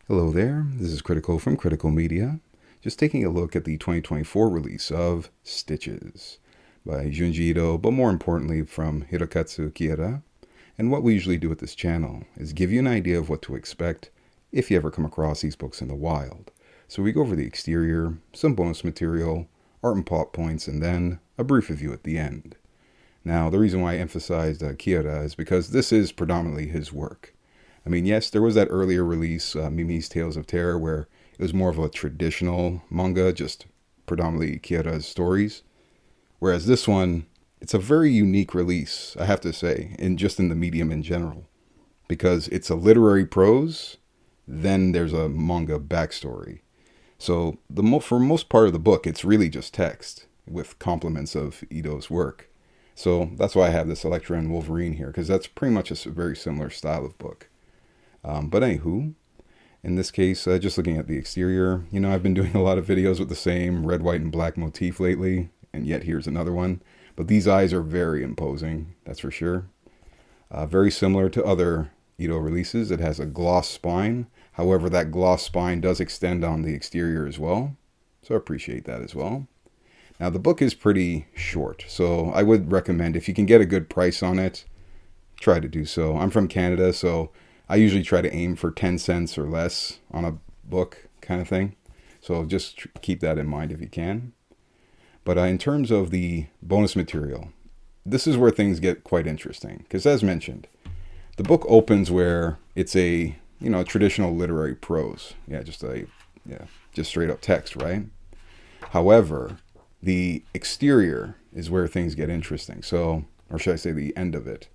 Hello there, this is Cridical from Cridical Media, just taking a look at the 2024 release of Stitches by Junji, but more importantly from Hirokatsu Kihara. And what we usually do with this channel is give you an idea of what to expect if you ever come across these books in the wild. So we go over the exterior, some bonus material, art and plot points, and then a brief review at the end. Now, the reason why I emphasized Kihara is because this is predominantly his work. I mean, yes, there was that earlier release, Mimi's Tales of Terror, where it was more of a traditional manga, just predominantly Kihara's stories. Whereas this one, it's a very unique release, I have to say, in the medium in general. Because it's a literary prose, then there's a manga backstory. So for most part of the book, it's really just text with compliments of Ito's work. So that's why I have this Elektra and Wolverine here, because that's pretty much a very similar style of book. But anywho, in this case, just looking at the exterior, I've been doing a lot of videos with the same red, white, and black motif lately, and yet here's another one. But these eyes are very imposing, that's for sure. Very similar to other Ito releases, it has a gloss spine. However, that gloss spine does extend on the exterior as well, so I appreciate that as well. Now, the book is pretty short, so I would recommend if you can get a good price on it, try to do so. I'm from Canada, so I usually try to aim for 10 cents or less on a book kind of thing. So just keep that in mind if you can. But in terms of the bonus material, this is where things get quite interesting. Because as mentioned, the book opens where it's a, traditional literary prose. Just straight up text, right? However, the exterior is where things get interesting. So, or should I say the end of it.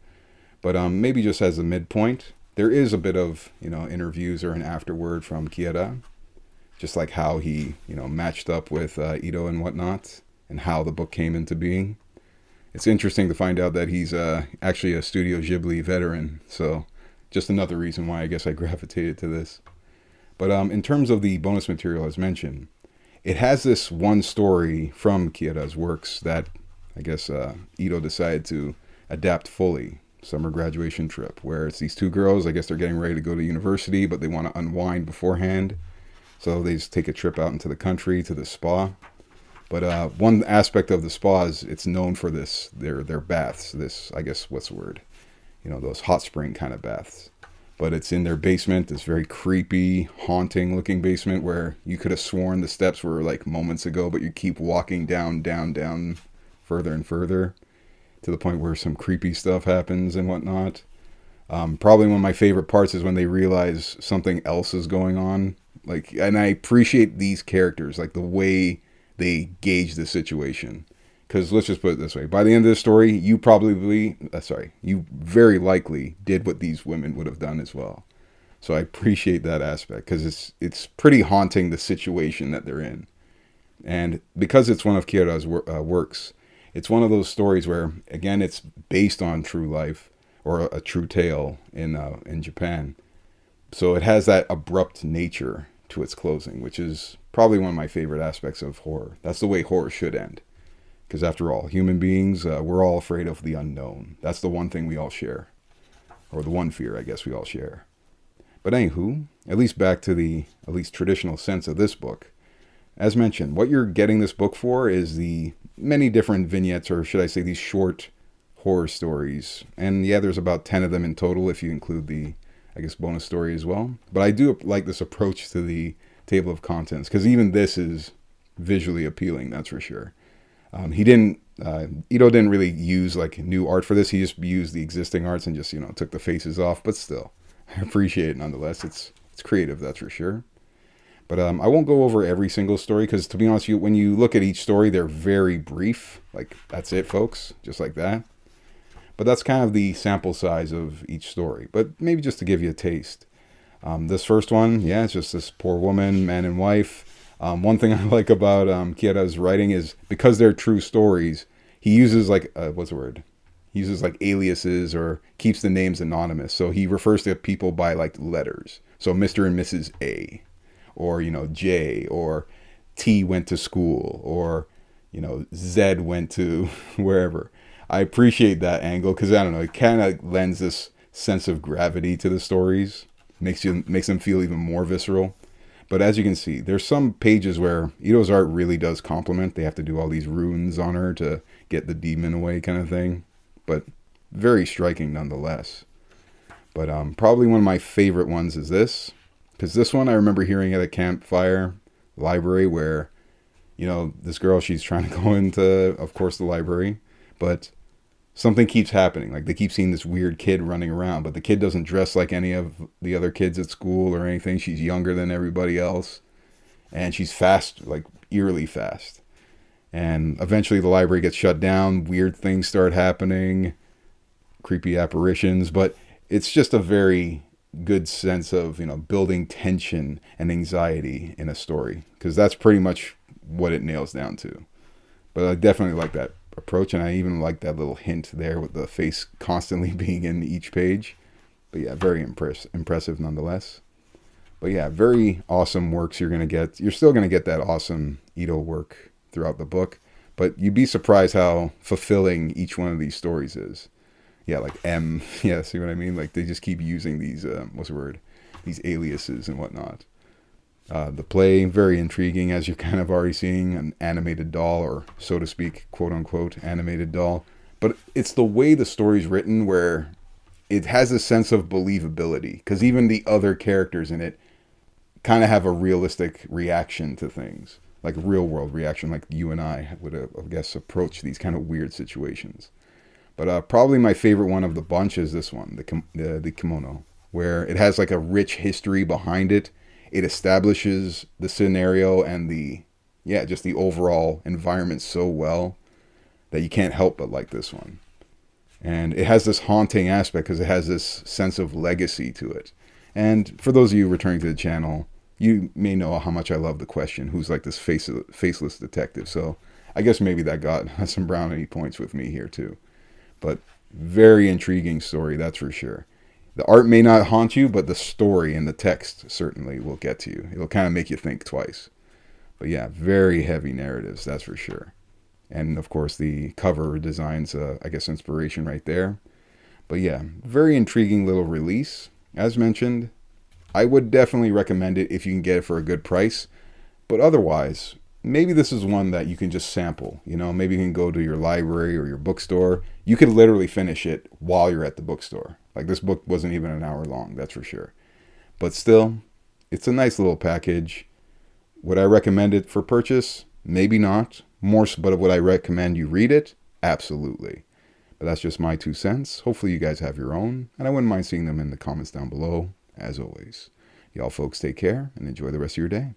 But maybe just as a midpoint, there is a bit of, interviews or an afterword from Kihara, just like how he, matched up with Ito and whatnot, and how the book came into being. It's interesting to find out that he's actually a Studio Ghibli veteran, so just another reason why I guess I gravitated to this. But in terms of the bonus material, as mentioned, it has this one story from Kihara's works that I guess Ito decided to adapt fully. Summer graduation trip, where it's these two girls, I guess they're getting ready to go to university, but they want to unwind beforehand. So they just take a trip out into the country to the spa. But one aspect of the spa is it's known for their baths. This, I guess, what's the word? Those hot spring kind of baths. But it's in their basement, this very creepy, haunting looking basement where you could have sworn the steps were like moments ago, but you keep walking down, further and further, to the point where some creepy stuff happens and whatnot. Probably one of my favorite parts is when they realize something else is going on. And I appreciate these characters, like the way they gauge the situation. Because let's just put it this way: by the end of the story, you very likely did what these women would have done as well. So I appreciate that aspect because it's pretty haunting, the situation that they're in, and because it's one of Kihara's works. It's one of those stories where, again, it's based on true life or a true tale in Japan. So it has that abrupt nature to its closing, which is probably one of my favorite aspects of horror. That's the way horror should end. Because after all, human beings, we're all afraid of the unknown. That's the one thing we all share. Or the one fear, I guess, we all share. But anywho, at least back to the at least traditional sense of this book. As mentioned, what you're getting this book for is the many different vignettes, or should I say these short horror stories. And there's about 10 of them in total if you include the, I guess, bonus story as well. But I do like this approach to the table of contents, because even this is visually appealing, that's for sure. Ito didn't really use like new art for this. He just used the existing arts and just, took the faces off. But still, I appreciate it nonetheless. It's creative, that's for sure. But I won't go over every single story because, to be honest, when you look at each story, they're very brief. Like, that's it, folks. Just like that. But that's kind of the sample size of each story. But maybe just to give you a taste. This first one, it's just this poor woman, man and wife. One thing I like about Kihara's writing is because they're true stories, he uses He uses like aliases or keeps the names anonymous. So he refers to people by like letters. So Mr. and Mrs. A. Or, J, or T went to school, or, Z went to wherever. I appreciate that angle because, I don't know, it kind of lends this sense of gravity to the stories makes them feel even more visceral. But as you can see, there's some pages where Ito's art really does complement. They have to do all these runes on her to get the demon away kind of thing. But very striking nonetheless. But probably one of my favorite ones is this. Because this one I remember hearing at a campfire library where, you know, this girl, she's trying to go into, of course, the library. But something keeps happening. Like, they keep seeing this weird kid running around. But the kid doesn't dress like any of the other kids at school or anything. She's younger than everybody else. And she's fast, like eerily fast. And eventually the library gets shut down. Weird things start happening. Creepy apparitions. But it's just a very good sense of, you know, building tension and anxiety in a story, because that's pretty much what it nails down to. But I definitely like that approach, and I even like that little hint there with the face constantly being in each page. But yeah, very impressive nonetheless. But yeah, very awesome works you're going to get. You're still going to get that awesome Ito work throughout the book, but you'd be surprised how fulfilling each one of these stories is. Yeah, like M. Yeah, see what I mean? Like, they just keep using these, what's the word? These aliases and whatnot. The play, very intriguing, as you're kind of already seeing, an animated doll, or so to speak, quote-unquote, animated doll. But it's the way the story's written where it has a sense of believability, because even the other characters in it kind of have a realistic reaction to things, like real-world reaction, like you and I would, I guess, approach these kind of weird situations. But probably my favorite one of the bunch is this one, the kimono, where it has like a rich history behind it. It establishes the scenario and just the overall environment so well that you can't help but like this one. And it has this haunting aspect because it has this sense of legacy to it. And for those of you returning to the channel, you may know how much I love the question, who's like this faceless detective. So I guess maybe that got some brownie points with me here too. But very intriguing story, that's for sure. The art may not haunt you, but the story and the text certainly will get to you. It'll kind of make you think twice. But yeah, very heavy narratives, that's for sure. And of course, the cover designs, I guess, inspiration right there. But yeah, very intriguing little release. As mentioned, I would definitely recommend it if you can get it for a good price. But otherwise, maybe this is one that you can just sample. You know, maybe you can go to your library or your bookstore. You could literally finish it while you're at the bookstore. Like, this book wasn't even an hour long, that's for sure. But still, it's a nice little package. Would I recommend it for purchase? Maybe not. But would I recommend you read it? Absolutely. But that's just my 2 cents. Hopefully you guys have your own, and I wouldn't mind seeing them in the comments down below, as always. Y'all folks take care and enjoy the rest of your day.